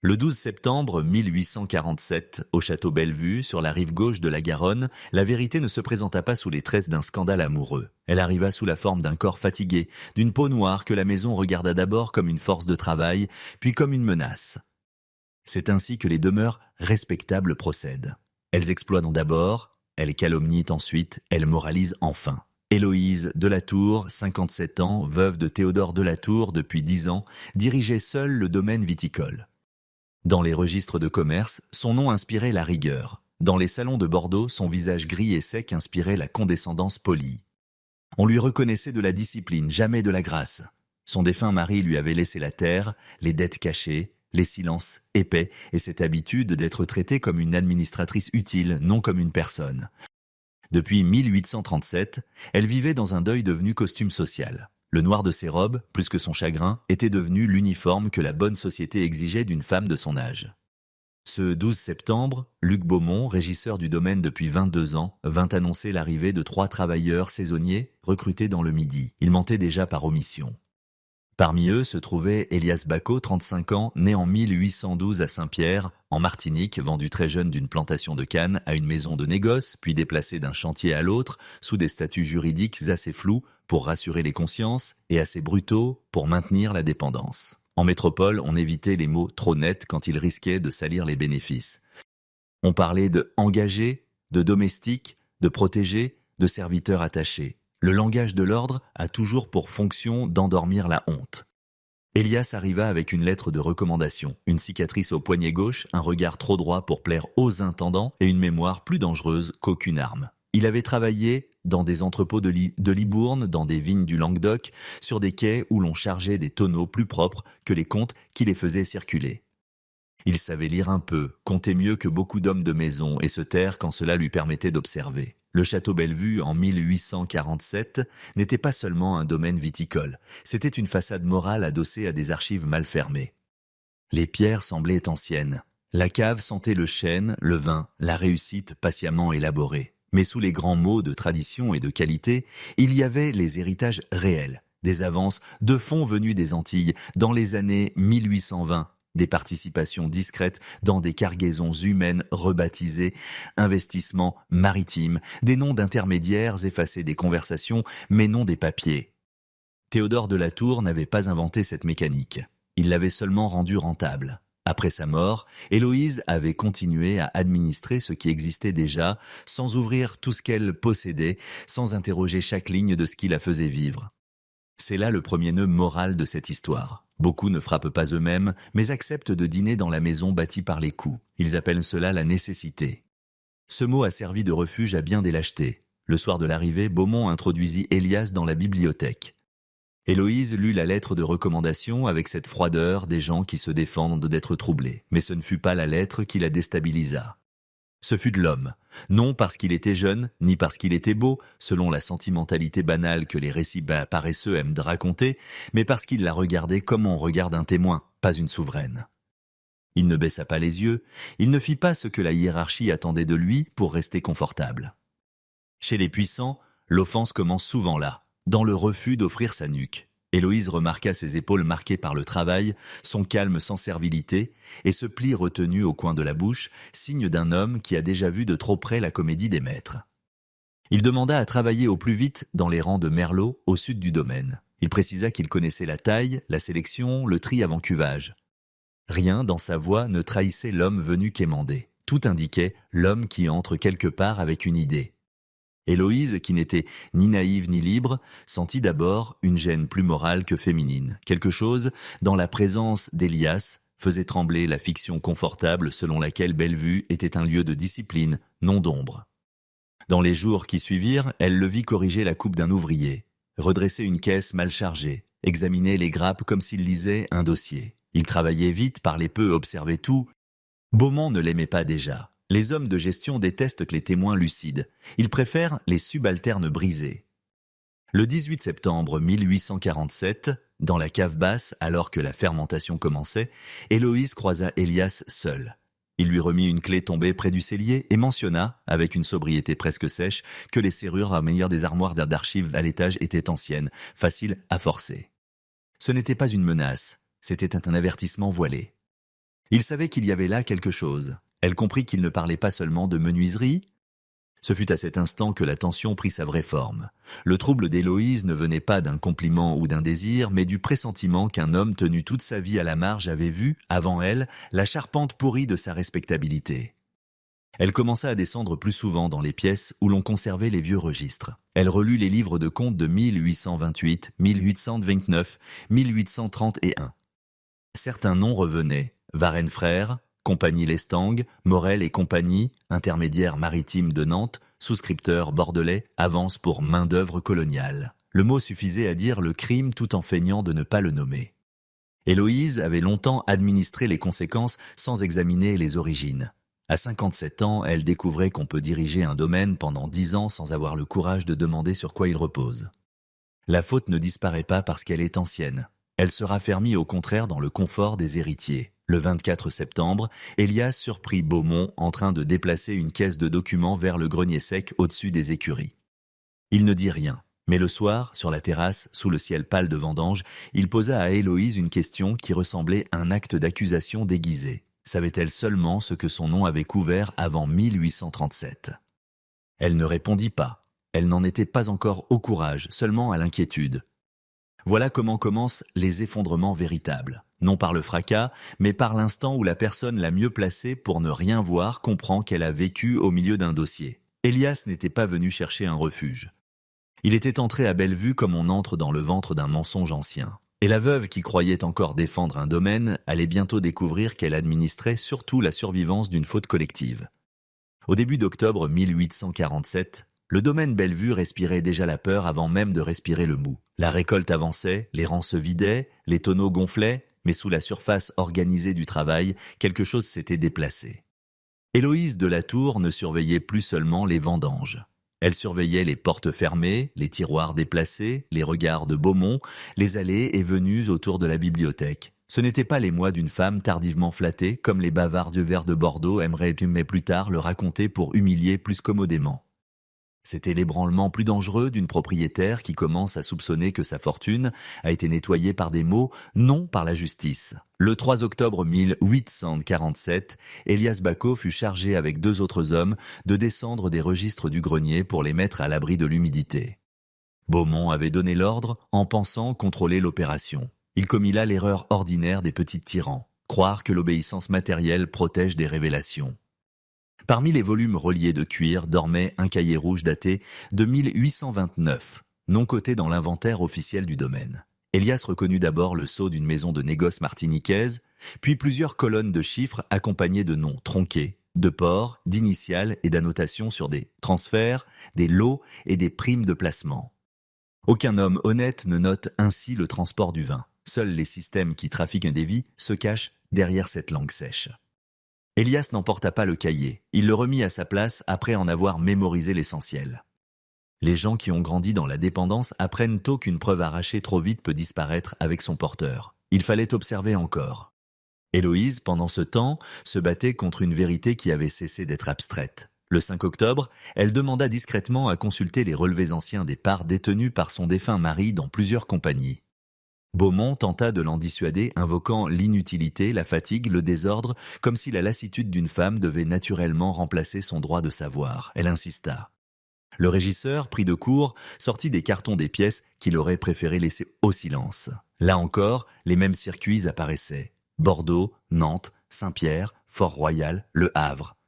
Le 12 septembre 1847, au château Bellevue, sur la rive gauche de la Garonne, la vérité ne se présenta pas sous les tresses d'un scandale amoureux. Elle arriva sous la forme d'un corps fatigué, d'une peau noire que la maison regarda d'abord comme une force de travail, puis comme une menace. C'est ainsi que les demeures respectables procèdent. Elles exploitent d'abord, elles calomnient ensuite, elles moralisent enfin. Héloïse Delatour, 57 ans, veuve de Théodore Delatour depuis 10 ans, dirigeait seule le domaine viticole. Dans les registres de commerce, son nom inspirait la rigueur. Dans les salons de Bordeaux, son visage gris et sec inspirait la condescendance polie. On lui reconnaissait de la discipline, jamais de la grâce. Son défunt mari lui avait laissé la terre, les dettes cachées, les silences épais et cette habitude d'être traitée comme une administratrice utile, non comme une personne. Depuis 1837, elle vivait dans un deuil devenu costume social. Le noir de ses robes, plus que son chagrin, était devenu l'uniforme que la bonne société exigeait d'une femme de son âge. Ce 12 septembre, Luc Beaumont, régisseur du domaine depuis 22 ans, vint annoncer l'arrivée de 3 travailleurs saisonniers recrutés dans le Midi. Ils mentaient déjà par omission. Parmi eux se trouvait Elias Bacot, 35 ans, né en 1812 à Saint-Pierre, en Martinique, vendu très jeune d'une plantation de canne à une maison de négoce, puis déplacé d'un chantier à l'autre, sous des statuts juridiques assez flous pour rassurer les consciences et assez brutaux pour maintenir la dépendance. En métropole, on évitait les mots trop nets quand ils risquaient de salir les bénéfices. On parlait de engagé, de domestique, de protégé, de serviteur attaché. Le langage de l'ordre a toujours pour fonction d'endormir la honte. Elias arriva avec une lettre de recommandation, une cicatrice au poignet gauche, un regard trop droit pour plaire aux intendants et une mémoire plus dangereuse qu'aucune arme. Il avait travaillé dans des entrepôts de Libourne, dans des vignes du Languedoc, sur des quais où l'on chargeait des tonneaux plus propres que les comptes qui les faisaient circuler. Il savait lire un peu, compter mieux que beaucoup d'hommes de maison et se taire quand cela lui permettait d'observer. Le château Bellevue, en 1847, n'était pas seulement un domaine viticole, c'était une façade morale adossée à des archives mal fermées. Les pierres semblaient anciennes. La cave sentait le chêne, le vin, la réussite patiemment élaborée. Mais sous les grands mots de tradition et de qualité, il y avait les héritages réels, des avances de fonds venus des Antilles dans les années 1820, des participations discrètes dans des cargaisons humaines rebaptisées, investissements maritimes, des noms d'intermédiaires effacés des conversations, mais non des papiers. Théodore Delatour n'avait pas inventé cette mécanique. Il l'avait seulement rendue rentable. Après sa mort, Héloïse avait continué à administrer ce qui existait déjà, sans ouvrir tout ce qu'elle possédait, sans interroger chaque ligne de ce qui la faisait vivre. C'est là le premier nœud moral de cette histoire. Beaucoup ne frappent pas eux-mêmes, mais acceptent de dîner dans la maison bâtie par les coups. Ils appellent cela la nécessité. Ce mot a servi de refuge à bien des lâchetés. Le soir de l'arrivée, Beaumont introduisit Elias dans la bibliothèque. Héloïse lut la lettre de recommandation avec cette froideur des gens qui se défendent d'être troublés. Mais ce ne fut pas la lettre qui la déstabilisa. Ce fut de l'homme, non parce qu'il était jeune, ni parce qu'il était beau, selon la sentimentalité banale que les récits paresseux aiment de raconter, mais parce qu'il la regardait comme on regarde un témoin, pas une souveraine. Il ne baissa pas les yeux, il ne fit pas ce que la hiérarchie attendait de lui pour rester confortable. Chez les puissants, l'offense commence souvent là, dans le refus d'offrir sa nuque. Héloïse remarqua ses épaules marquées par le travail, son calme sans servilité, et ce pli retenu au coin de la bouche, signe d'un homme qui a déjà vu de trop près la comédie des maîtres. Il demanda à travailler au plus vite dans les rangs de Merlot, au sud du domaine. Il précisa qu'il connaissait la taille, la sélection, le tri avant cuvage. Rien dans sa voix ne trahissait l'homme venu quémander. Tout indiquait l'homme qui entre quelque part avec une idée. Héloïse, qui n'était ni naïve ni libre, sentit d'abord une gêne plus morale que féminine. Quelque chose, dans la présence d'Elias, faisait trembler la fiction confortable selon laquelle Bellevue était un lieu de discipline, non d'ombre. Dans les jours qui suivirent, elle le vit corriger la coupe d'un ouvrier, redresser une caisse mal chargée, examiner les grappes comme s'il lisait un dossier. Il travaillait vite, parlait peu, observait tout. Beaumont ne l'aimait pas déjà. Les hommes de gestion détestent les témoins lucides. Ils préfèrent les subalternes brisés. Le 18 septembre 1847, dans la cave basse, alors que la fermentation commençait, Héloïse croisa Elias seul. Il lui remit une clé tombée près du cellier et mentionna, avec une sobriété presque sèche, que les serrures à meilleure des armoires d'archives à l'étage étaient anciennes, faciles à forcer. Ce n'était pas une menace, c'était un avertissement voilé. Il savait qu'il y avait là quelque chose. Elle comprit qu'il ne parlait pas seulement de menuiserie. Ce fut à cet instant que la tension prit sa vraie forme. Le trouble d'Héloïse ne venait pas d'un compliment ou d'un désir, mais du pressentiment qu'un homme tenu toute sa vie à la marge avait vu, avant elle, la charpente pourrie de sa respectabilité. Elle commença à descendre plus souvent dans les pièces où l'on conservait les vieux registres. Elle relut les livres de comptes de 1828, 1829, 1831. Certains noms revenaient. Varenne Frères, Compagnie Lestang, Morel et Compagnie, intermédiaire maritime de Nantes, souscripteur bordelais, avance pour main-d'œuvre coloniale. Le mot suffisait à dire le crime tout en feignant de ne pas le nommer. Héloïse avait longtemps administré les conséquences sans examiner les origines. À 57 ans, elle découvrait qu'on peut diriger un domaine pendant 10 ans sans avoir le courage de demander sur quoi il repose. La faute ne disparaît pas parce qu'elle est ancienne. Elle se raffermit au contraire dans le confort des héritiers. Le 24 septembre, Elias surprit Beaumont en train de déplacer une caisse de documents vers le grenier sec au-dessus des écuries. Il ne dit rien, mais le soir, sur la terrasse, sous le ciel pâle de vendange, il posa à Héloïse une question qui ressemblait à un acte d'accusation déguisé. Savait-elle seulement ce que son nom avait couvert avant 1837 ? Elle ne répondit pas. Elle n'en était pas encore au courage, seulement à l'inquiétude. Voilà comment commencent les effondrements véritables. Non par le fracas, mais par l'instant où la personne la mieux placée pour ne rien voir comprend qu'elle a vécu au milieu d'un dossier. Elias n'était pas venu chercher un refuge. Il était entré à Bellevue comme on entre dans le ventre d'un mensonge ancien. Et la veuve qui croyait encore défendre un domaine allait bientôt découvrir qu'elle administrait surtout la survivance d'une faute collective. Au début d'octobre 1847, le domaine Bellevue respirait déjà la peur avant même de respirer le mou. La récolte avançait, les rangs se vidaient, les tonneaux gonflaient, mais sous la surface organisée du travail, quelque chose s'était déplacé. Héloïse de la Tour ne surveillait plus seulement les vendanges. Elle surveillait les portes fermées, les tiroirs déplacés, les regards de Beaumont, les allées et venues autour de la bibliothèque. Ce n'étaient pas les mois d'une femme tardivement flattée, comme les bavards yeux verts de Bordeaux aimeraient mais plus tard le raconter pour humilier plus commodément. C'était l'ébranlement plus dangereux d'une propriétaire qui commence à soupçonner que sa fortune a été nettoyée par des maux, non par la justice. Le 3 octobre 1847, Elias Bacot fut chargé avec 2 autres hommes de descendre des registres du grenier pour les mettre à l'abri de l'humidité. Beaumont avait donné l'ordre en pensant contrôler l'opération. Il commit là l'erreur ordinaire des petits tyrans, croire que l'obéissance matérielle protège des révélations. Parmi les volumes reliés de cuir dormait un cahier rouge daté de 1829, non coté dans l'inventaire officiel du domaine. Elias reconnut d'abord le sceau d'une maison de négoce martiniquaise, puis plusieurs colonnes de chiffres accompagnées de noms tronqués, de ports, d'initiales et d'annotations sur des transferts, des lots et des primes de placement. Aucun homme honnête ne note ainsi le transport du vin. Seuls les systèmes qui trafiquent des vies se cachent derrière cette langue sèche. Elias n'emporta pas le cahier. Il le remit à sa place après en avoir mémorisé l'essentiel. Les gens qui ont grandi dans la dépendance apprennent tôt qu'une preuve arrachée trop vite peut disparaître avec son porteur. Il fallait observer encore. Héloïse, pendant ce temps, se battait contre une vérité qui avait cessé d'être abstraite. Le 5 octobre, elle demanda discrètement à consulter les relevés anciens des parts détenues par son défunt mari dans plusieurs compagnies. Beaumont tenta de l'en dissuader, invoquant l'inutilité, la fatigue, le désordre, comme si la lassitude d'une femme devait naturellement remplacer son droit de savoir. Elle insista. Le régisseur, pris de court, sortit des cartons des pièces qu'il aurait préféré laisser au silence. Là encore, les mêmes circuits apparaissaient. Bordeaux, Nantes, Saint-Pierre, Fort-Royal, Le Havre.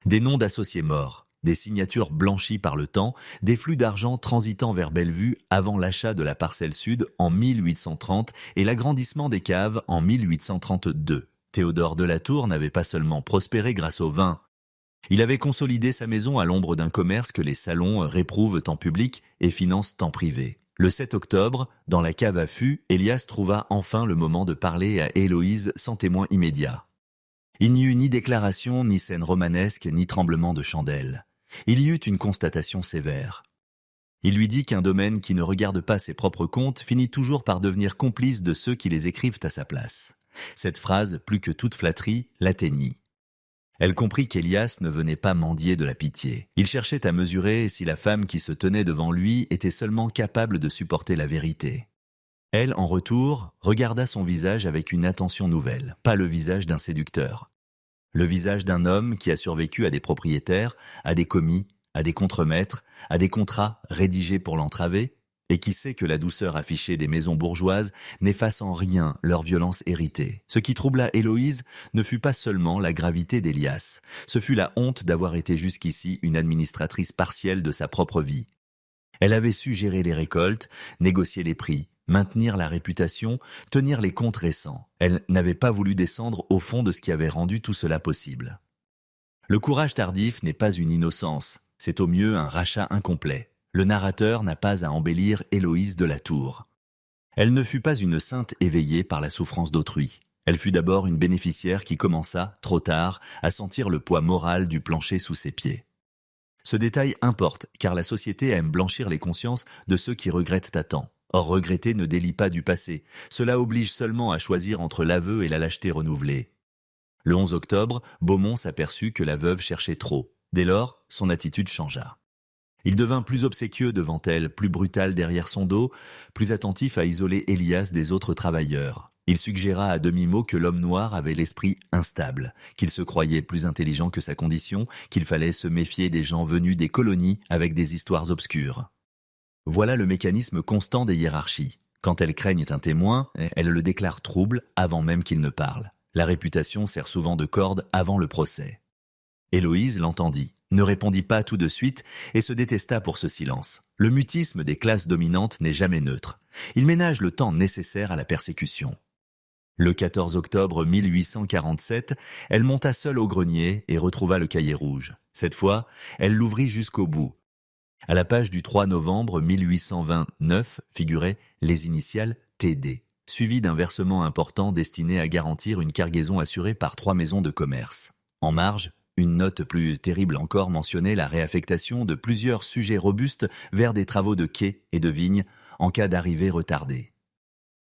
Des noms d'associés morts. Des signatures blanchies par le temps, des flux d'argent transitant vers Bellevue avant l'achat de la parcelle sud en 1830 et l'agrandissement des caves en 1832. Théodore de la Tour n'avait pas seulement prospéré grâce au vin. Il avait consolidé sa maison à l'ombre d'un commerce que les salons réprouvent en public et financent en privé. Le 7 octobre, dans la cave à fûts, Elias trouva enfin le moment de parler à Héloïse sans témoin immédiat. Il n'y eut ni déclaration, ni scène romanesque, ni tremblement de chandelle. Il y eut une constatation sévère. Il lui dit qu'un domaine qui ne regarde pas ses propres comptes finit toujours par devenir complice de ceux qui les écrivent à sa place. Cette phrase, plus que toute flatterie, l'atteignit. Elle comprit qu'Elias ne venait pas mendier de la pitié. Il cherchait à mesurer si la femme qui se tenait devant lui était seulement capable de supporter la vérité. Elle, en retour, regarda son visage avec une attention nouvelle, pas le visage d'un séducteur. Le visage d'un homme qui a survécu à des propriétaires, à des commis, à des contremaîtres, à des contrats rédigés pour l'entraver, et qui sait que la douceur affichée des maisons bourgeoises n'efface en rien leur violence héritée. Ce qui troubla Héloïse ne fut pas seulement la gravité d'Elias, ce fut la honte d'avoir été jusqu'ici une administratrice partielle de sa propre vie. Elle avait su gérer les récoltes, négocier les prix, maintenir la réputation, tenir les comptes récents. Elle n'avait pas voulu descendre au fond de ce qui avait rendu tout cela possible. Le courage tardif n'est pas une innocence, c'est au mieux un rachat incomplet. Le narrateur n'a pas à embellir Héloïse de la Tour. Elle ne fut pas une sainte éveillée par la souffrance d'autrui. Elle fut d'abord une bénéficiaire qui commença, trop tard, à sentir le poids moral du plancher sous ses pieds. Ce détail importe, car la société aime blanchir les consciences de ceux qui regrettent à temps. Or, regretter ne délie pas du passé. Cela oblige seulement à choisir entre l'aveu et la lâcheté renouvelée. Le 11 octobre, Beaumont s'aperçut que la veuve cherchait trop. Dès lors, son attitude changea. Il devint plus obséquieux devant elle, plus brutal derrière son dos, plus attentif à isoler Elias des autres travailleurs. Il suggéra à demi-mot que l'homme noir avait l'esprit instable, qu'il se croyait plus intelligent que sa condition, qu'il fallait se méfier des gens venus des colonies avec des histoires obscures. Voilà le mécanisme constant des hiérarchies. Quand elles craignent un témoin, elles le déclarent trouble avant même qu'il ne parle. La réputation sert souvent de corde avant le procès. Héloïse l'entendit, ne répondit pas tout de suite et se détesta pour ce silence. Le mutisme des classes dominantes n'est jamais neutre. Il ménage le temps nécessaire à la persécution. Le 14 octobre 1847, elle monta seule au grenier et retrouva le cahier rouge. Cette fois, elle l'ouvrit jusqu'au bout. À la page du 3 novembre 1829 figuraient les initiales TD, suivies d'un versement important destiné à garantir une cargaison assurée par 3 maisons de commerce. En marge, une note plus terrible encore mentionnait la réaffectation de plusieurs sujets robustes vers des travaux de quais et de vignes en cas d'arrivée retardée.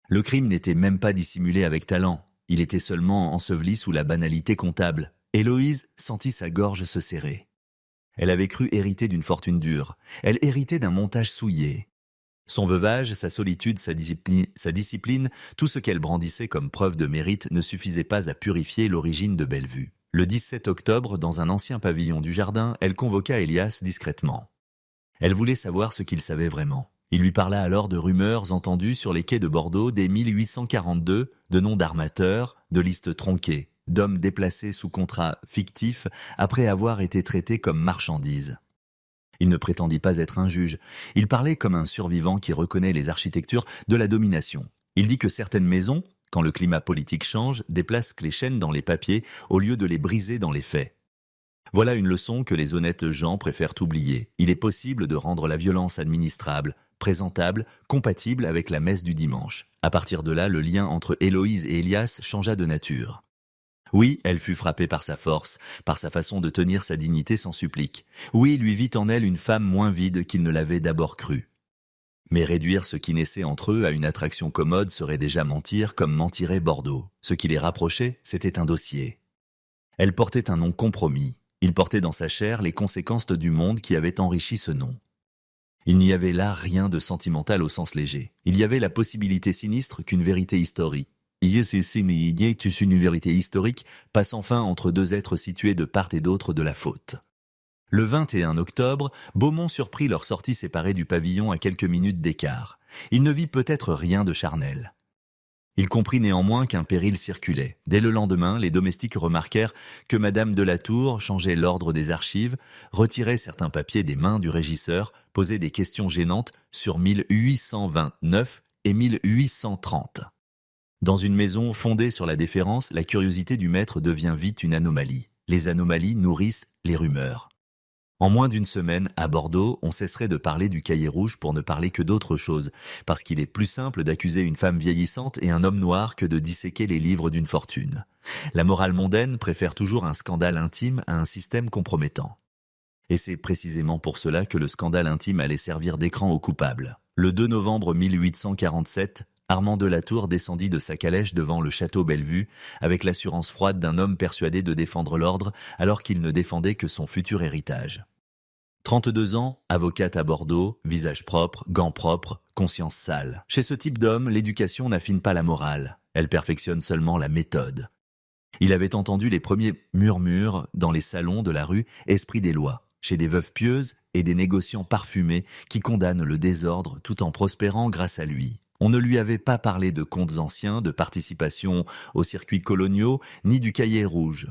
Le crime n'était même pas dissimulé avec talent, il était seulement enseveli sous la banalité comptable. Héloïse sentit sa gorge se serrer. Elle avait cru hériter d'une fortune dure, elle héritait d'un montage souillé. Son veuvage, sa solitude, sa discipline, tout ce qu'elle brandissait comme preuve de mérite ne suffisait pas à purifier l'origine de Bellevue. Le 17 octobre, dans un ancien pavillon du jardin, elle convoqua Elias discrètement. Elle voulait savoir ce qu'il savait vraiment. Il lui parla alors de rumeurs entendues sur les quais de Bordeaux dès 1842, de noms d'armateurs, de listes tronquées, d'hommes déplacés sous contrat fictif après avoir été traités comme marchandises. Il ne prétendit pas être un juge. Il parlait comme un survivant qui reconnaît les architectures de la domination. Il dit que certaines maisons, quand le climat politique change, déplacent les chaînes dans les papiers au lieu de les briser dans les faits. Voilà une leçon que les honnêtes gens préfèrent oublier. Il est possible de rendre la violence administrable, présentable, compatible avec la messe du dimanche. À partir de là, le lien entre Héloïse et Elias changea de nature. Oui, elle fut frappée par sa force, par sa façon de tenir sa dignité sans supplique. Oui, il lui vit en elle une femme moins vide qu'il ne l'avait d'abord cru. Mais réduire ce qui naissait entre eux à une attraction commode serait déjà mentir comme mentirait Bordeaux. Ce qui les rapprochait, c'était un dossier. Elle portait un nom compromis. Il portait dans sa chair les conséquences du monde qui avait enrichi ce nom. Il n'y avait là rien de sentimental au sens léger. Il y avait la possibilité sinistre qu'une vérité historique. Une vérité historique passe enfin entre deux êtres situés de part et d'autre de la faute. Le 21 octobre, Beaumont surprit leur sortie séparée du pavillon à quelques minutes d'écart. Il ne vit peut-être rien de charnel. Il comprit néanmoins qu'un péril circulait. Dès le lendemain, les domestiques remarquèrent que Madame de la Tour changeait l'ordre des archives, retirait certains papiers des mains du régisseur, posait des questions gênantes sur 1829 et 1830. Dans une maison fondée sur la déférence, la curiosité du maître devient vite une anomalie. Les anomalies nourrissent les rumeurs. En moins d'une semaine, à Bordeaux, on cesserait de parler du cahier rouge pour ne parler que d'autre chose, parce qu'il est plus simple d'accuser une femme vieillissante et un homme noir que de disséquer les livres d'une fortune. La morale mondaine préfère toujours un scandale intime à un système compromettant. Et c'est précisément pour cela que le scandale intime allait servir d'écran aux coupables. Le 2 novembre 1847, Armand de la Tour descendit de sa calèche devant le château Bellevue avec l'assurance froide d'un homme persuadé de défendre l'ordre alors qu'il ne défendait que son futur héritage. 32 ans, avocate à Bordeaux, visage propre, gants propres, conscience sale. Chez ce type d'homme, l'éducation n'affine pas la morale, elle perfectionne seulement la méthode. Il avait entendu les premiers murmures dans les salons de la rue Esprit des lois, chez des veuves pieuses et des négociants parfumés qui condamnent le désordre tout en prospérant grâce à lui. On ne lui avait pas parlé de comptes anciens, de participation aux circuits coloniaux, ni du cahier rouge.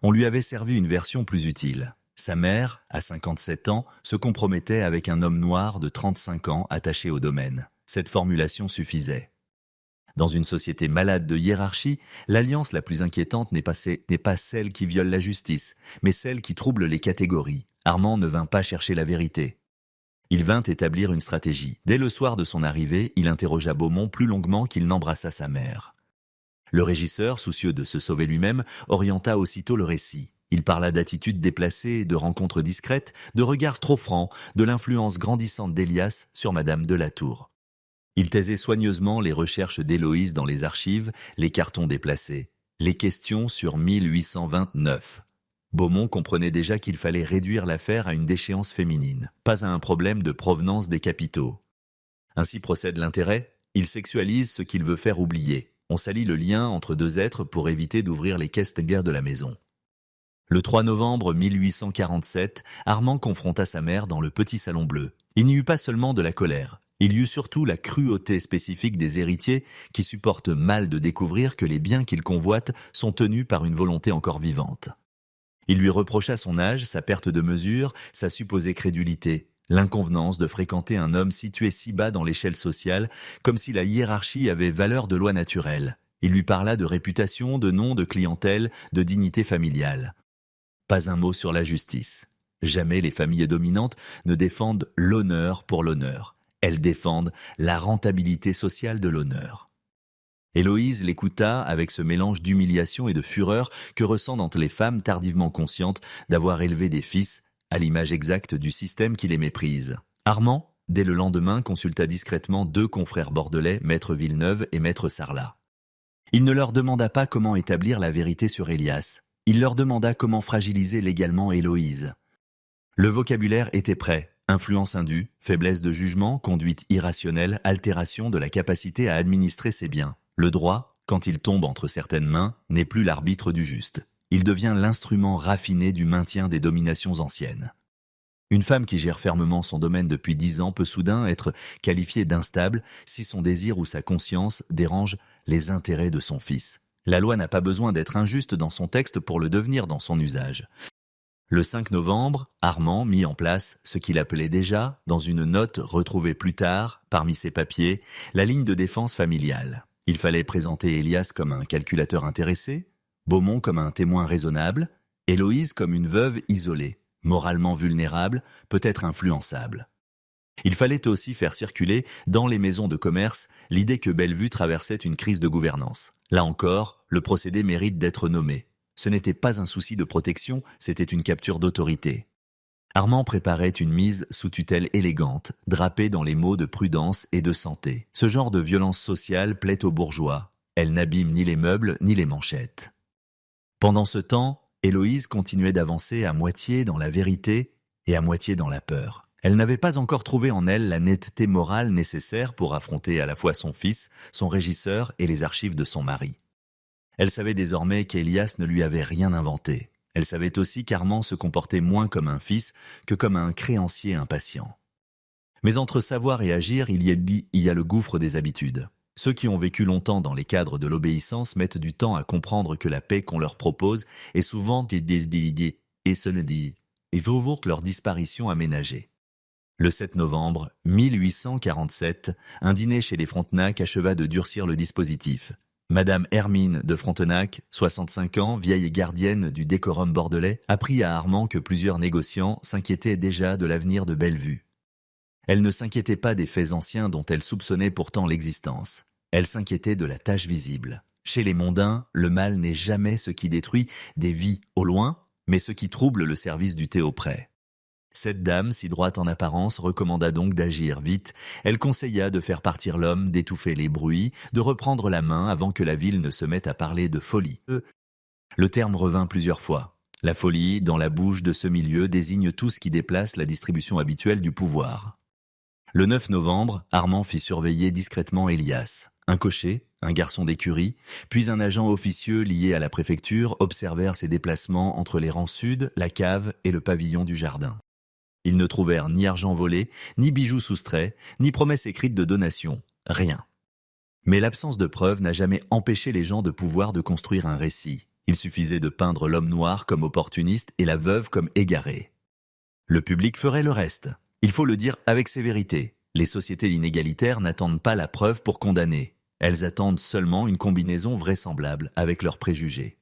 On lui avait servi une version plus utile. Sa mère, à 57 ans, se compromettait avec un homme noir de 35 ans attaché au domaine. Cette formulation suffisait. Dans une société malade de hiérarchie, l'alliance la plus inquiétante n'est pas celle qui viole la justice, mais celle qui trouble les catégories. Armand ne vint pas chercher la vérité. Il vint établir une stratégie. Dès le soir de son arrivée, il interrogea Beaumont plus longuement qu'il n'embrassa sa mère. Le régisseur, soucieux de se sauver lui-même, orienta aussitôt le récit. Il parla d'attitudes déplacées, de rencontres discrètes, de regards trop francs, de l'influence grandissante d'Elias sur Madame de Latour. Il taisait soigneusement les recherches d'Héloïse dans les archives, les cartons déplacés, les questions sur 1829. Beaumont comprenait déjà qu'il fallait réduire l'affaire à une déchéance féminine, pas à un problème de provenance des capitaux. Ainsi procède l'intérêt, il sexualise ce qu'il veut faire oublier. On salit le lien entre deux êtres pour éviter d'ouvrir les caisses de guerre de la maison. Le 3 novembre 1847, Armand confronta sa mère dans le petit salon bleu. Il n'y eut pas seulement de la colère. Il y eut surtout la cruauté spécifique des héritiers qui supportent mal de découvrir que les biens qu'ils convoitent sont tenus par une volonté encore vivante. Il lui reprocha son âge, sa perte de mesure, sa supposée crédulité, l'inconvenance de fréquenter un homme situé si bas dans l'échelle sociale, comme si la hiérarchie avait valeur de loi naturelle. Il lui parla de réputation, de nom, de clientèle, de dignité familiale. Pas un mot sur la justice. Jamais les familles dominantes ne défendent l'honneur pour l'honneur. Elles défendent la rentabilité sociale de l'honneur. Héloïse l'écouta avec ce mélange d'humiliation et de fureur que ressentent les femmes tardivement conscientes d'avoir élevé des fils à l'image exacte du système qui les méprise. Armand, dès le lendemain, consulta discrètement 2 confrères bordelais, Maître Villeneuve et Maître Sarlat. Il ne leur demanda pas comment établir la vérité sur Elias. Il leur demanda comment fragiliser légalement Héloïse. Le vocabulaire était prêt. Influence indue, faiblesse de jugement, conduite irrationnelle, altération de la capacité à administrer ses biens. Le droit, quand il tombe entre certaines mains, n'est plus l'arbitre du juste. Il devient l'instrument raffiné du maintien des dominations anciennes. Une femme qui gère fermement son domaine depuis 10 ans peut soudain être qualifiée d'instable si son désir ou sa conscience dérange les intérêts de son fils. La loi n'a pas besoin d'être injuste dans son texte pour le devenir dans son usage. Le 5 novembre, Armand mit en place ce qu'il appelait déjà, dans une note retrouvée plus tard, parmi ses papiers, la ligne de défense familiale. Il fallait présenter Elias comme un calculateur intéressé, Beaumont comme un témoin raisonnable, Héloïse comme une veuve isolée, moralement vulnérable, peut-être influençable. Il fallait aussi faire circuler, dans les maisons de commerce, l'idée que Bellevue traversait une crise de gouvernance. Là encore, le procédé mérite d'être nommé. Ce n'était pas un souci de protection, c'était une capture d'autorité. Armand préparait une mise sous tutelle élégante, drapée dans les mots de prudence et de santé. Ce genre de violence sociale plaît aux bourgeois. Elle n'abîme ni les meubles ni les manchettes. Pendant ce temps, Héloïse continuait d'avancer à moitié dans la vérité et à moitié dans la peur. Elle n'avait pas encore trouvé en elle la netteté morale nécessaire pour affronter à la fois son fils, son régisseur et les archives de son mari. Elle savait désormais qu'Elias ne lui avait rien inventé. Elle savait aussi qu'Armand se comportait moins comme un fils que comme un créancier impatient. Mais entre savoir et agir, il y a le gouffre des habitudes. Ceux qui ont vécu longtemps dans les cadres de l'obéissance mettent du temps à comprendre que la paix qu'on leur propose est souvent décidée et se le dit. Il faut voir que leur disparition aménagée. Le 7 novembre 1847, un dîner chez les Frontenac acheva de durcir le dispositif. Madame Hermine de Frontenac, 65 ans, vieille gardienne du décorum bordelais, apprit à Armand que plusieurs négociants s'inquiétaient déjà de l'avenir de Bellevue. Elle ne s'inquiétait pas des faits anciens dont elle soupçonnait pourtant l'existence. Elle s'inquiétait de la tâche visible. Chez les mondains, le mal n'est jamais ce qui détruit des vies au loin, mais ce qui trouble le service du thé au près. Cette dame, si droite en apparence, recommanda donc d'agir vite. Elle conseilla de faire partir l'homme, d'étouffer les bruits, de reprendre la main avant que la ville ne se mette à parler de folie. Le terme revint plusieurs fois. La folie, dans la bouche de ce milieu, désigne tout ce qui déplace la distribution habituelle du pouvoir. Le 9 novembre, Armand fit surveiller discrètement Elias. Un cocher, un garçon d'écurie, puis un agent officieux lié à la préfecture observèrent ses déplacements entre les rangs sud, la cave et le pavillon du jardin. Ils ne trouvèrent ni argent volé, ni bijoux soustraits, ni promesses écrites de donation. Rien. Mais l'absence de preuves n'a jamais empêché les gens de pouvoir de construire un récit. Il suffisait de peindre l'homme noir comme opportuniste et la veuve comme égarée. Le public ferait le reste. Il faut le dire avec sévérité. Les sociétés inégalitaires n'attendent pas la preuve pour condamner. Elles attendent seulement une combinaison vraisemblable avec leurs préjugés.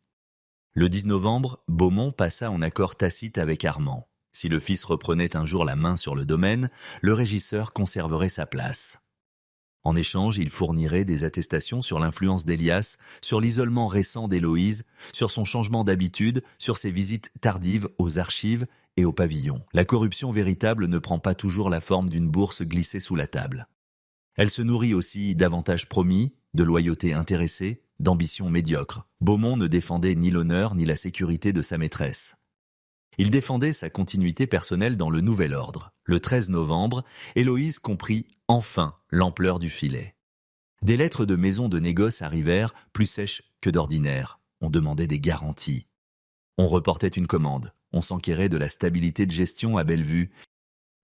Le 10 novembre, Beaumont passa en accord tacite avec Armand. Si le fils reprenait un jour la main sur le domaine, le régisseur conserverait sa place. En échange, il fournirait des attestations sur l'influence d'Elias, sur l'isolement récent d'Héloïse, sur son changement d'habitude, sur ses visites tardives aux archives et au pavillon. La corruption véritable ne prend pas toujours la forme d'une bourse glissée sous la table. Elle se nourrit aussi d'avantages promis, de loyauté intéressée, d'ambition médiocre. Beaumont ne défendait ni l'honneur ni la sécurité de sa maîtresse. Il défendait sa continuité personnelle dans le nouvel ordre. Le 13 novembre, Héloïse comprit enfin l'ampleur du filet. Des lettres de maisons de négoce arrivèrent, plus sèches que d'ordinaire. On demandait des garanties. On reportait une commande. On s'enquérait de la stabilité de gestion à Bellevue.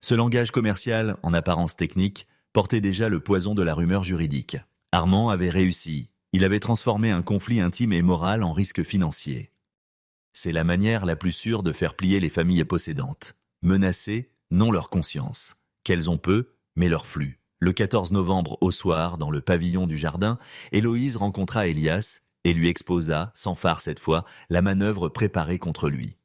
Ce langage commercial, en apparence technique, portait déjà le poison de la rumeur juridique. Armand avait réussi. Il avait transformé un conflit intime et moral en risque financier. C'est la manière la plus sûre de faire plier les familles possédantes. Menacer, non leur conscience. Qu'elles ont peu, mais leur flux. Le 14 novembre au soir, dans le pavillon du jardin, Héloïse rencontra Elias et lui exposa, sans phare cette fois, la manœuvre préparée contre lui.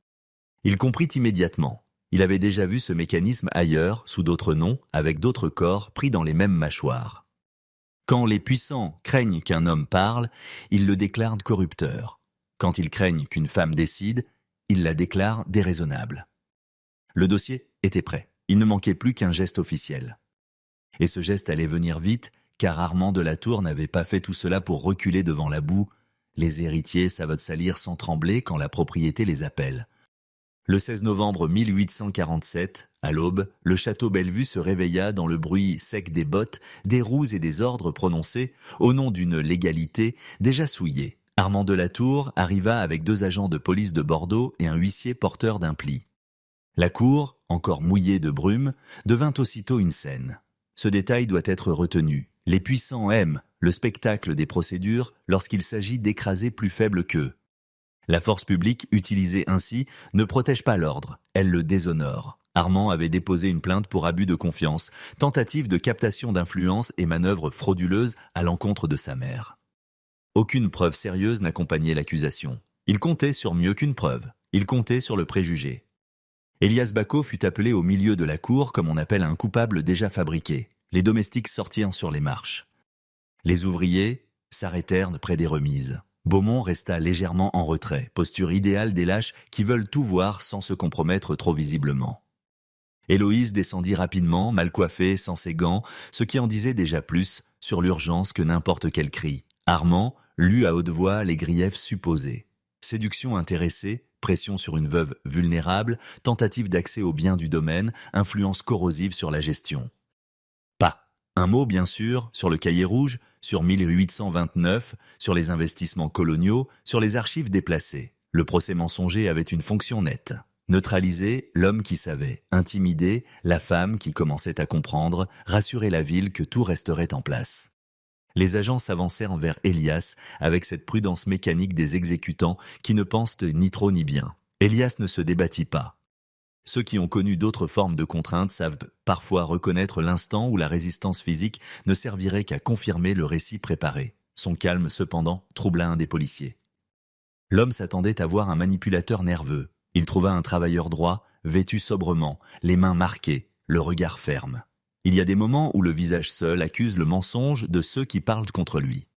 Il comprit immédiatement. Il avait déjà vu ce mécanisme ailleurs, sous d'autres noms, avec d'autres corps pris dans les mêmes mâchoires. Quand les puissants craignent qu'un homme parle, ils le déclarent corrupteur. Quand ils craignent qu'une femme décide, ils la déclarent déraisonnable. Le dossier était prêt. Il ne manquait plus qu'un geste officiel. Et ce geste allait venir vite, car Armand de la Tour n'avait pas fait tout cela pour reculer devant la boue. Les héritiers savent salir sans trembler quand la propriété les appelle. Le 16 novembre 1847, à l'aube, le château Bellevue se réveilla dans le bruit sec des bottes, des roues et des ordres prononcés au nom d'une légalité déjà souillée. Armand de la Tour arriva avec 2 agents de police de Bordeaux et un huissier porteur d'un pli. La cour, encore mouillée de brume, devint aussitôt une scène. Ce détail doit être retenu. Les puissants aiment le spectacle des procédures lorsqu'il s'agit d'écraser plus faibles qu'eux. La force publique, utilisée ainsi, ne protège pas l'ordre, elle le déshonore. Armand avait déposé une plainte pour abus de confiance, tentative de captation d'influence et manœuvre frauduleuse à l'encontre de sa mère. Aucune preuve sérieuse n'accompagnait l'accusation. Il comptait sur mieux qu'une preuve. Il comptait sur le préjugé. Elias Bacot fut appelé au milieu de la cour comme on appelle un coupable déjà fabriqué. Les domestiques sortirent sur les marches. Les ouvriers s'arrêtèrent près des remises. Beaumont resta légèrement en retrait, posture idéale des lâches qui veulent tout voir sans se compromettre trop visiblement. Héloïse descendit rapidement, mal coiffée, sans ses gants, ce qui en disait déjà plus sur l'urgence que n'importe quel cri. Armand lut à haute voix les griefs supposés. Séduction intéressée, pression sur une veuve vulnérable, tentative d'accès aux biens du domaine, influence corrosive sur la gestion. Pas un mot, bien sûr, sur le cahier rouge, sur 1829, sur les investissements coloniaux, sur les archives déplacées. Le procès mensonger avait une fonction nette. Neutraliser l'homme qui savait, intimider la femme qui commençait à comprendre, rassurer la ville que tout resterait en place. Les agents s'avancèrent vers Elias avec cette prudence mécanique des exécutants qui ne pensent ni trop ni bien. Elias ne se débattit pas. Ceux qui ont connu d'autres formes de contraintes savent parfois reconnaître l'instant où la résistance physique ne servirait qu'à confirmer le récit préparé. Son calme, cependant, troubla un des policiers. L'homme s'attendait à voir un manipulateur nerveux. Il trouva un travailleur droit, vêtu sobrement, les mains marquées, le regard ferme. Il y a des moments où le visage seul accuse le mensonge de ceux qui parlent contre lui.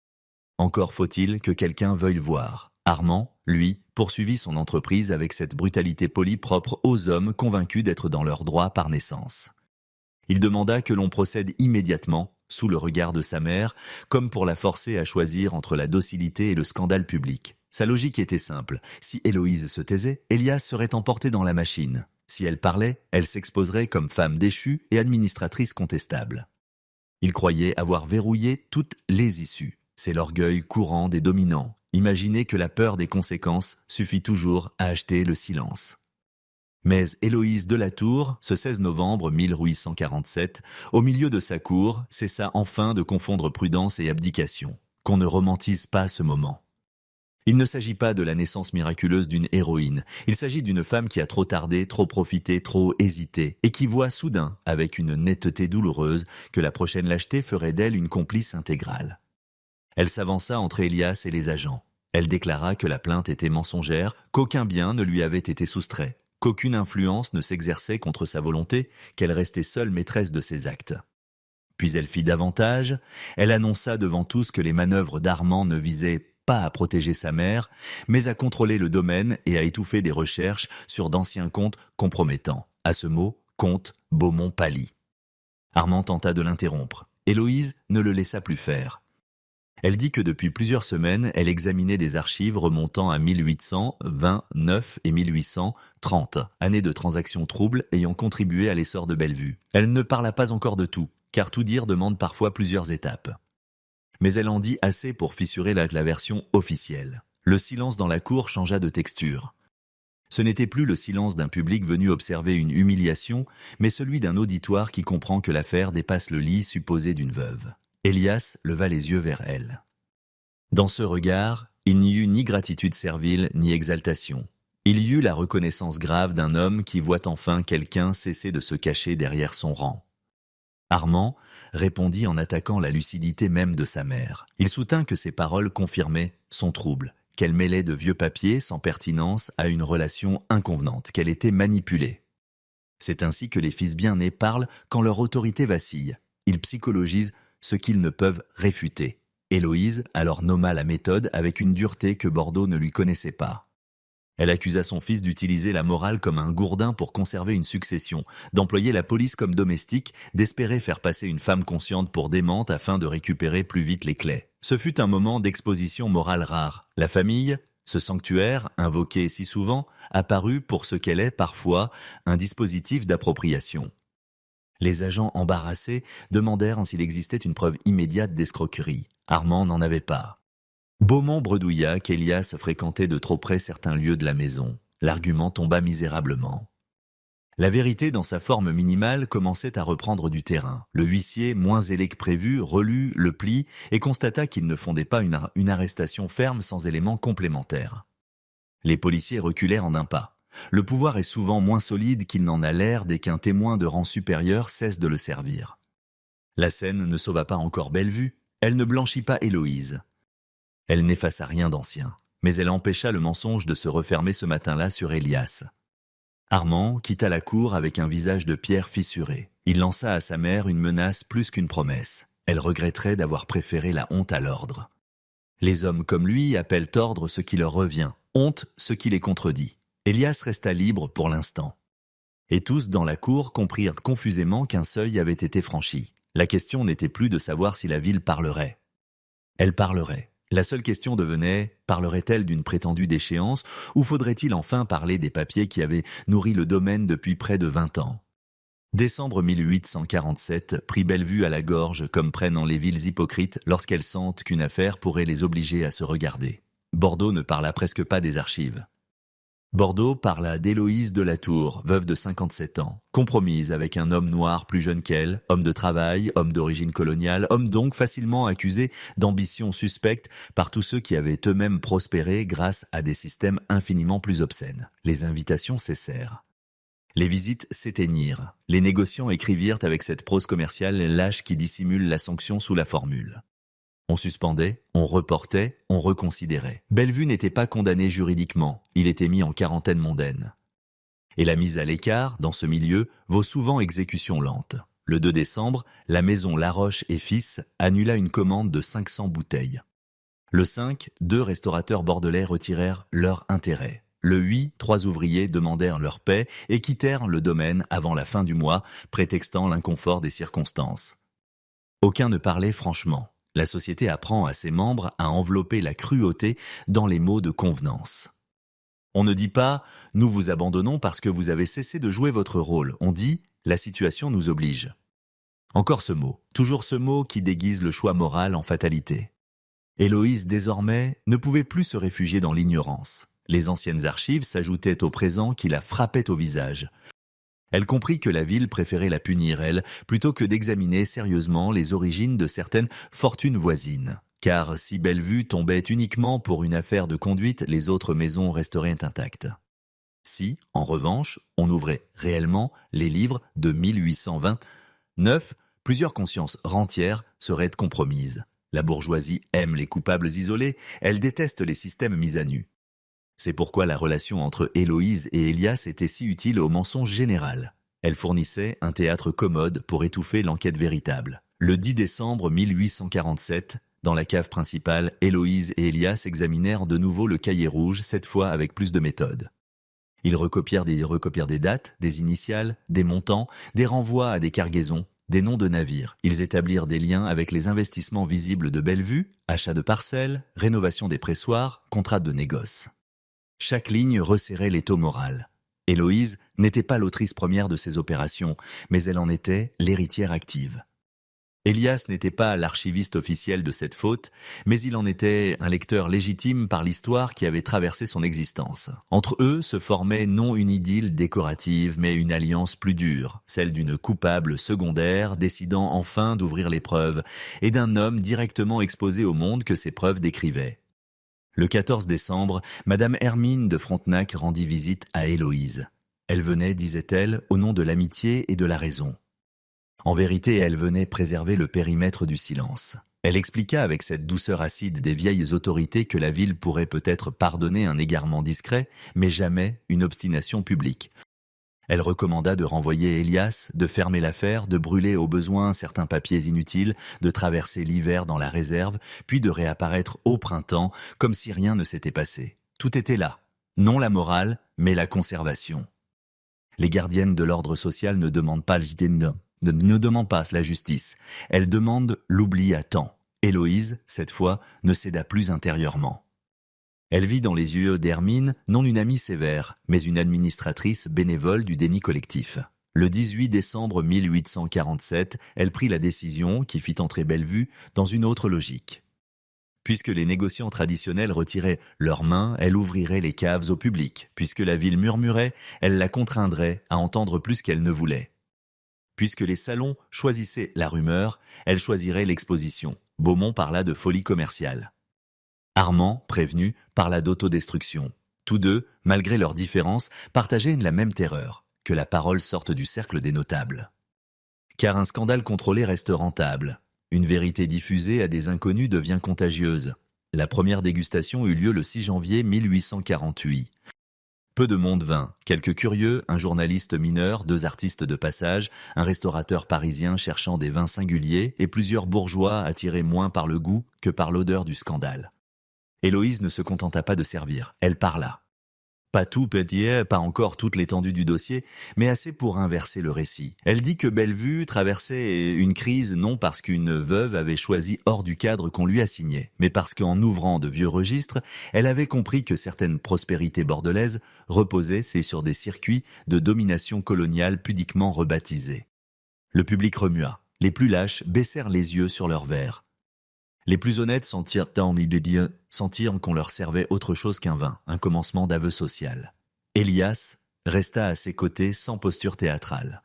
Encore faut-il que quelqu'un veuille voir. Armand, lui, poursuivit son entreprise avec cette brutalité polie propre aux hommes convaincus d'être dans leurs droits par naissance. Il demanda que l'on procède immédiatement, sous le regard de sa mère, comme pour la forcer à choisir entre la docilité et le scandale public. Sa logique était simple. Si Héloïse se taisait, Elias serait emporté dans la machine. Si elle parlait, elle s'exposerait comme femme déchue et administratrice contestable. Il croyait avoir verrouillé toutes les issues. C'est l'orgueil courant des dominants. Imaginer que la peur des conséquences suffit toujours à acheter le silence. Mais Héloïse de la Tour, ce 16 novembre 1847, au milieu de sa cour, cessa enfin de confondre prudence et abdication. Qu'on ne romantise pas ce moment. Il ne s'agit pas de la naissance miraculeuse d'une héroïne, il s'agit d'une femme qui a trop tardé, trop profité, trop hésité, et qui voit soudain, avec une netteté douloureuse, que la prochaine lâcheté ferait d'elle une complice intégrale. Elle s'avança entre Elias et les agents. Elle déclara que la plainte était mensongère, qu'aucun bien ne lui avait été soustrait, qu'aucune influence ne s'exerçait contre sa volonté, qu'elle restait seule maîtresse de ses actes. Puis elle fit davantage, elle annonça devant tous que les manœuvres d'Armand ne visaient pas à protéger sa mère, mais à contrôler le domaine et à étouffer des recherches sur d'anciens comptes compromettants. À ce mot, comte Beaumont pâlit. Armand tenta de l'interrompre. Héloïse ne le laissa plus faire. Elle dit que depuis plusieurs semaines, elle examinait des archives remontant à 1829 et 1830, années de transactions troubles ayant contribué à l'essor de Bellevue. Elle ne parla pas encore de tout, car tout dire demande parfois plusieurs étapes. Mais elle en dit assez pour fissurer la version officielle. Le silence dans la cour changea de texture. Ce n'était plus le silence d'un public venu observer une humiliation, mais celui d'un auditoire qui comprend que l'affaire dépasse le lit supposé d'une veuve. Elias leva les yeux vers elle. Dans ce regard, il n'y eut ni gratitude servile, ni exaltation. Il y eut la reconnaissance grave d'un homme qui voit enfin quelqu'un cesser de se cacher derrière son rang. Armand répondit en attaquant la lucidité même de sa mère. Il soutint que ses paroles confirmaient son trouble, qu'elle mêlait de vieux papiers sans pertinence à une relation inconvenante, qu'elle était manipulée. C'est ainsi que les fils bien-nés parlent quand leur autorité vacille. Ils psychologisent ce qu'ils ne peuvent réfuter. Héloïse alors nomma la méthode avec une dureté que Bordeaux ne lui connaissait pas. Elle accusa son fils d'utiliser la morale comme un gourdin pour conserver une succession, d'employer la police comme domestique, d'espérer faire passer une femme consciente pour démente afin de récupérer plus vite les clés. Ce fut un moment d'exposition morale rare. La famille, ce sanctuaire, invoqué si souvent, apparut pour ce qu'elle est parfois un dispositif d'appropriation. Les agents embarrassés demandèrent s'il existait une preuve immédiate d'escroquerie. Armand n'en avait pas. Beaumont bredouilla qu'Elias fréquentait de trop près certains lieux de la maison. L'argument tomba misérablement. La vérité, dans sa forme minimale, commençait à reprendre du terrain. Le huissier, moins zélé que prévu, relut le pli et constata qu'il ne fondait pas une arrestation ferme sans éléments complémentaires. Les policiers reculèrent en un pas. Le pouvoir est souvent moins solide qu'il n'en a l'air dès qu'un témoin de rang supérieur cesse de le servir. La scène ne sauva pas encore Bellevue, elle ne blanchit pas Héloïse. Elle n'effaça rien d'ancien, mais elle empêcha le mensonge de se refermer ce matin-là sur Elias. Armand quitta la cour avec un visage de pierre fissuré. Il lança à sa mère une menace plus qu'une promesse. Elle regretterait d'avoir préféré la honte à l'ordre. Les hommes comme lui appellent ordre ce qui leur revient, honte ce qui les contredit. Elias resta libre pour l'instant. Et tous dans la cour comprirent confusément qu'un seuil avait été franchi. La question n'était plus de savoir si la ville parlerait. Elle parlerait. La seule question devenait, parlerait-elle d'une prétendue déchéance ou faudrait-il enfin parler des papiers qui avaient nourri le domaine depuis près de 20 ans? Décembre 1847 prit Bellevue à la gorge comme prennent les villes hypocrites lorsqu'elles sentent qu'une affaire pourrait les obliger à se regarder. Bordeaux ne parla presque pas des archives. Bordeaux parla d'Héloïse de la Tour, veuve de 57 ans, compromise avec un homme noir plus jeune qu'elle, homme de travail, homme d'origine coloniale, homme donc facilement accusé d'ambition suspecte par tous ceux qui avaient eux-mêmes prospéré grâce à des systèmes infiniment plus obscènes. Les invitations cessèrent. Les visites s'éteignirent. Les négociants écrivirent avec cette prose commerciale lâche qui dissimule la sanction sous la formule. On suspendait, on reportait, on reconsidérait. Bellevue n'était pas condamné juridiquement, il était mis en quarantaine mondaine. Et la mise à l'écart, dans ce milieu, vaut souvent exécution lente. Le 2 décembre, la maison Laroche et Fils annula une commande de 500 bouteilles. Le 5, 2 restaurateurs bordelais retirèrent leur intérêt. Le 8, 3 ouvriers demandèrent leur paie et quittèrent le domaine avant la fin du mois, prétextant l'inconfort des circonstances. Aucun ne parlait franchement. La société apprend à ses membres à envelopper la cruauté dans les mots de convenance. On ne dit pas « nous vous abandonnons parce que vous avez cessé de jouer votre rôle ». On dit « la situation nous oblige ». Encore ce mot, toujours ce mot qui déguise le choix moral en fatalité. Héloïse, désormais, ne pouvait plus se réfugier dans l'ignorance. Les anciennes archives s'ajoutaient au présent qui la frappait au visage. Elle comprit que la ville préférait la punir, elle, plutôt que d'examiner sérieusement les origines de certaines fortunes voisines. Car si Bellevue tombait uniquement pour une affaire de conduite, les autres maisons resteraient intactes. Si, en revanche, on ouvrait réellement les livres de 1829, plusieurs consciences rentières seraient compromises. La bourgeoisie aime les coupables isolés, elle déteste les systèmes mis à nu. C'est pourquoi la relation entre Héloïse et Elias était si utile au mensonge général. Elle fournissait un théâtre commode pour étouffer l'enquête véritable. Le 10 décembre 1847, dans la cave principale, Héloïse et Elias examinèrent de nouveau le cahier rouge, cette fois avec plus de méthode. Ils recopièrent des dates, des initiales, des montants, des renvois à des cargaisons, des noms de navires. Ils établirent des liens avec les investissements visibles de Bellevue, achat de parcelles, rénovation des pressoirs, contrats de négoce. Chaque ligne resserrait l'étau moral. Héloïse n'était pas l'autrice première de ces opérations, mais elle en était l'héritière active. Elias n'était pas l'archiviste officiel de cette faute, mais il en était un lecteur légitime par l'histoire qui avait traversé son existence. Entre eux se formait non une idylle décorative, mais une alliance plus dure, celle d'une coupable secondaire décidant enfin d'ouvrir les preuves, et d'un homme directement exposé au monde que ces preuves décrivaient. Le 14 décembre, Madame Hermine de Frontenac rendit visite à Héloïse. Elle venait, disait-elle, au nom de l'amitié et de la raison. En vérité, elle venait préserver le périmètre du silence. Elle expliqua avec cette douceur acide des vieilles autorités que la ville pourrait peut-être pardonner un égarement discret, mais jamais une obstination publique. Elle recommanda de renvoyer Elias, de fermer l'affaire, de brûler au besoin certains papiers inutiles, de traverser l'hiver dans la réserve, puis de réapparaître au printemps, comme si rien ne s'était passé. Tout était là, non la morale, mais la conservation. Les gardiennes de l'ordre social ne demandent pas la justice. Elles demandent l'oubli à temps. Héloïse, cette fois, ne céda plus intérieurement. Elle vit dans les yeux d'Hermine non une amie sévère, mais une administratrice bénévole du déni collectif. Le 18 décembre 1847, elle prit la décision qui fit entrer Bellevue dans une autre logique. Puisque les négociants traditionnels retiraient leurs mains, elle ouvrirait les caves au public. Puisque la ville murmurait, elle la contraindrait à entendre plus qu'elle ne voulait. Puisque les salons choisissaient la rumeur, elle choisirait l'exposition. Beaumont parla de folie commerciale. Armand, prévenu, parla d'autodestruction. Tous deux, malgré leurs différences, partageaient la même terreur, que la parole sorte du cercle des notables. Car un scandale contrôlé reste rentable. Une vérité diffusée à des inconnus devient contagieuse. La première dégustation eut lieu le 6 janvier 1848. Peu de monde vint, quelques curieux, un journaliste mineur, 2 artistes de passage, un restaurateur parisien cherchant des vins singuliers et plusieurs bourgeois attirés moins par le goût que par l'odeur du scandale. Héloïse ne se contenta pas de servir, elle parla. Pas tout petit, pas encore toute l'étendue du dossier, mais assez pour inverser le récit. Elle dit que Bellevue traversait une crise non parce qu'une veuve avait choisi hors du cadre qu'on lui assignait, mais parce qu'en ouvrant de vieux registres, elle avait compris que certaines prospérités bordelaises reposaient sur des circuits de domination coloniale pudiquement rebaptisés. Le public remua, les plus lâches baissèrent les yeux sur leur verre. Les plus honnêtes sentirent qu'on leur servait autre chose qu'un vin, un commencement d'aveu social. Elias resta à ses côtés sans posture théâtrale.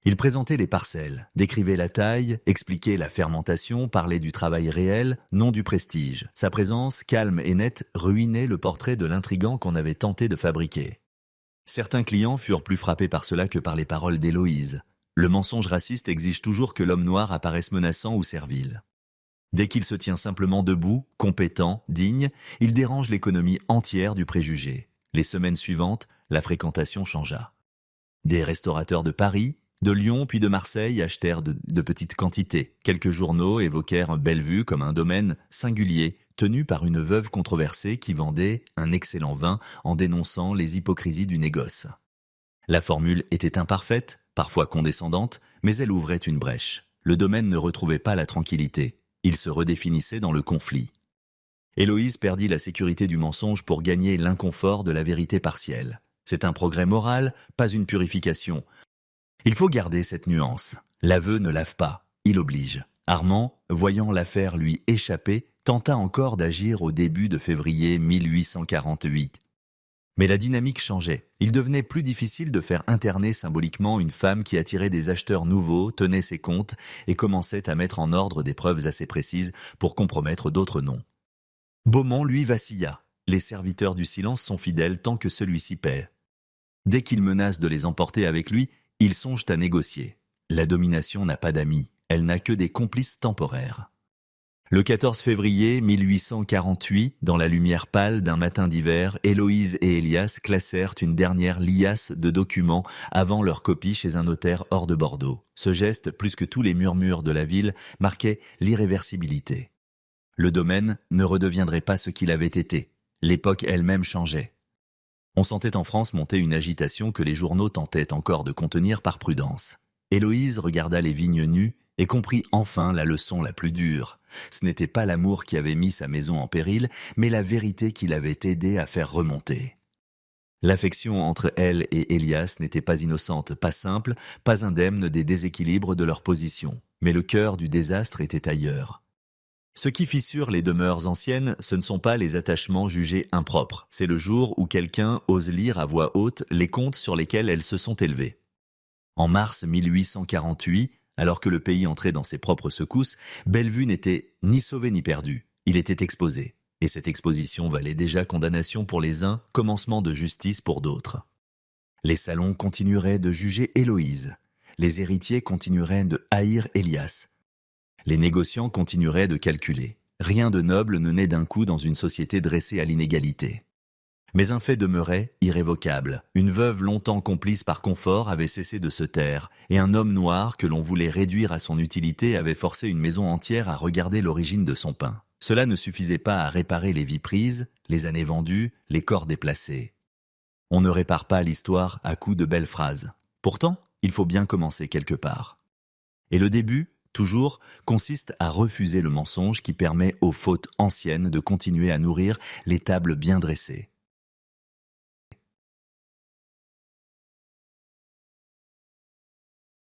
Il présentait les parcelles, décrivait la taille, expliquait la fermentation, parlait du travail réel, non du prestige. Sa présence, calme et nette, ruinait le portrait de l'intrigant qu'on avait tenté de fabriquer. Certains clients furent plus frappés par cela que par les paroles d'Héloïse. Le mensonge raciste exige toujours que l'homme noir apparaisse menaçant ou servile. Dès qu'il se tient simplement debout, compétent, digne, il dérange l'économie entière du préjugé. Les semaines suivantes, la fréquentation changea. Des restaurateurs de Paris, de Lyon puis de Marseille achetèrent de petites quantités. Quelques journaux évoquèrent Bellevue comme un domaine singulier, tenu par une veuve controversée qui vendait un excellent vin en dénonçant les hypocrisies du négoce. La formule était imparfaite, parfois condescendante, mais elle ouvrait une brèche. Le domaine ne retrouvait pas la tranquillité. Il se redéfinissait dans le conflit. Héloïse perdit la sécurité du mensonge pour gagner l'inconfort de la vérité partielle. C'est un progrès moral, pas une purification. Il faut garder cette nuance. L'aveu ne lave pas, il oblige. Armand, voyant l'affaire lui échapper, tenta encore d'agir au début de février 1848. Mais la dynamique changeait. Il devenait plus difficile de faire interner symboliquement une femme qui attirait des acheteurs nouveaux, tenait ses comptes et commençait à mettre en ordre des preuves assez précises pour compromettre d'autres noms. Beaumont, lui, vacilla. Les serviteurs du silence sont fidèles tant que celui-ci paie. Dès qu'il menace de les emporter avec lui, ils songent à négocier. La domination n'a pas d'amis, elle n'a que des complices temporaires. Le 14 février 1848, dans la lumière pâle d'un matin d'hiver, Héloïse et Elias classèrent une dernière liasse de documents avant leur copie chez un notaire hors de Bordeaux. Ce geste, plus que tous les murmures de la ville, marquait l'irréversibilité. Le domaine ne redeviendrait pas ce qu'il avait été. L'époque elle-même changeait. On sentait en France monter une agitation que les journaux tentaient encore de contenir par prudence. Héloïse regarda les vignes nues et comprit enfin la leçon la plus dure. Ce n'était pas l'amour qui avait mis sa maison en péril, mais la vérité qui l'avait aidé à faire remonter. L'affection entre elle et Elias n'était pas innocente, pas simple, pas indemne des déséquilibres de leur position. Mais le cœur du désastre était ailleurs. Ce qui fissure les demeures anciennes, ce ne sont pas les attachements jugés impropres. C'est le jour où quelqu'un ose lire à voix haute les comptes sur lesquels elles se sont élevées. En mars 1848, alors que le pays entrait dans ses propres secousses, Bellevue n'était ni sauvé ni perdu. Il était exposé. Et cette exposition valait déjà condamnation pour les uns, commencement de justice pour d'autres. Les salons continueraient de juger Héloïse. Les héritiers continueraient de haïr Elias. Les négociants continueraient de calculer. Rien de noble ne naît d'un coup dans une société dressée à l'inégalité. Mais un fait demeurait irrévocable. Une veuve longtemps complice par confort avait cessé de se taire, et un homme noir que l'on voulait réduire à son utilité avait forcé une maison entière à regarder l'origine de son pain. Cela ne suffisait pas à réparer les vies prises, les années vendues, les corps déplacés. On ne répare pas l'histoire à coups de belles phrases. Pourtant, il faut bien commencer quelque part. Et le début, toujours, consiste à refuser le mensonge qui permet aux fautes anciennes de continuer à nourrir les tables bien dressées.